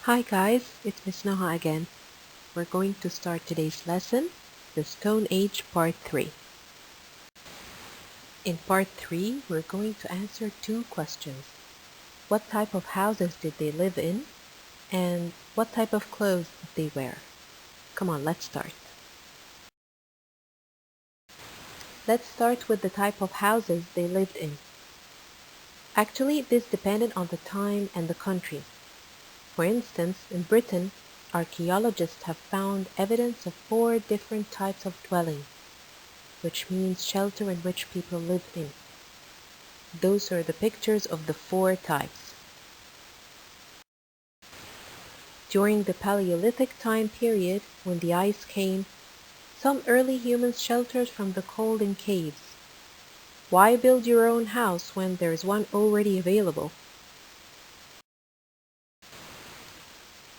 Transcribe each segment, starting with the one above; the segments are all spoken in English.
Hi guys, it's Miss Noha again. We're going to start today's lesson, the Stone Age Part 3. In Part 3, we're going to answer two questions. What type of houses did they live in? And what type of clothes did they wear? Come on, let's start. Let's start with the type of houses they lived in. Actually, this depended on the time and the country. For instance, in Britain, archaeologists have found evidence of 4 different types of dwelling, which means shelter in which people lived in. Those are the pictures of the 4 types. During the Paleolithic time period, when the ice came, some early humans sheltered from the cold in caves. Why build your own house when there's one already available?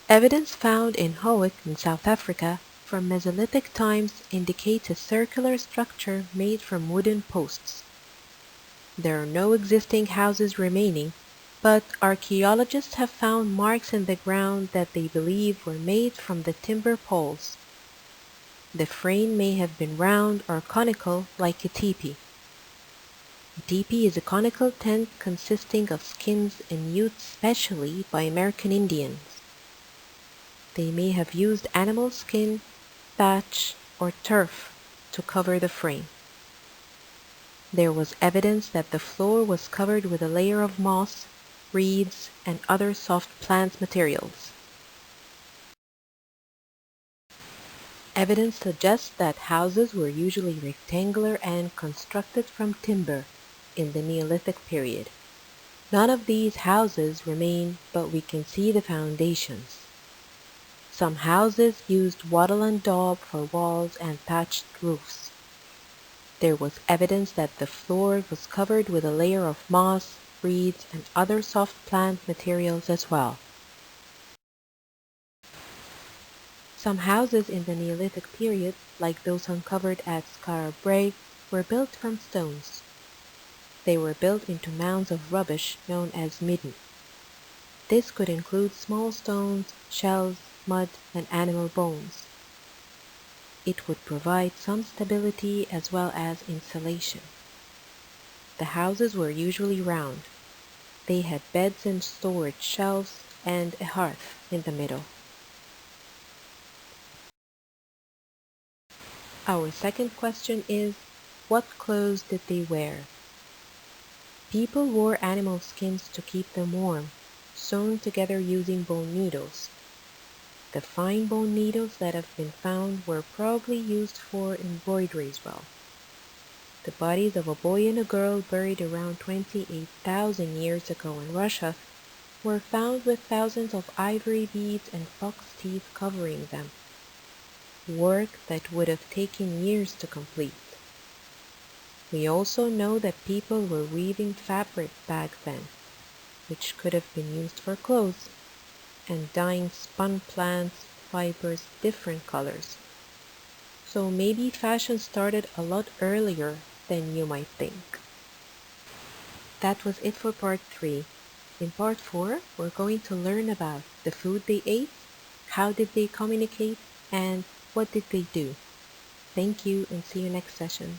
Evidence found in Howick in South Africa from Mesolithic times indicates a circular structure made from wooden posts. There are no existing houses remaining, but archaeologists have found marks in the ground that they believe were made from the timber poles. The frame may have been round or conical like a teepee. A teepee is a conical tent consisting of skins and used specially by American Indians. They may have used animal skin, thatch, or turf to cover the frame. There was evidence that the floor was covered with a layer of moss, reeds, and other soft plant materials. Evidence suggests that houses were usually rectangular and constructed from timber in the Neolithic period. None of these houses remain, but we can see the foundations. Some houses used wattle and daub for walls and thatched roofs. There was evidence that the floor was covered with a layer of moss, reeds, and other soft plant materials as well. Some houses in the Neolithic period, like those uncovered at Skara Brae, were built from stones. They were built into mounds of rubbish known as midden. This could include small stones, shells, mud, and animal bones. It would provide some stability as well as insulation. The houses were usually round. They had beds and storage shelves and a hearth in the middle. Our second question is, what clothes did they wear? People wore animal skins to keep them warm, sewn together using bone needles. The fine bone needles that have been found were probably used for embroidery as well. The bodies of a boy and a girl buried around 28,000 years ago in Russia were found with thousands of ivory beads and fox teeth covering them, work that would have taken years to complete. We also know that people were weaving fabric back then, which could have been used for clothes, and dyeing spun plants fibers different colors. So maybe fashion started a lot earlier than you might think. That was it for part 3. In part 4, we're going to learn about the food they ate, how did they communicate, and what did they do. Thank you and see you next session.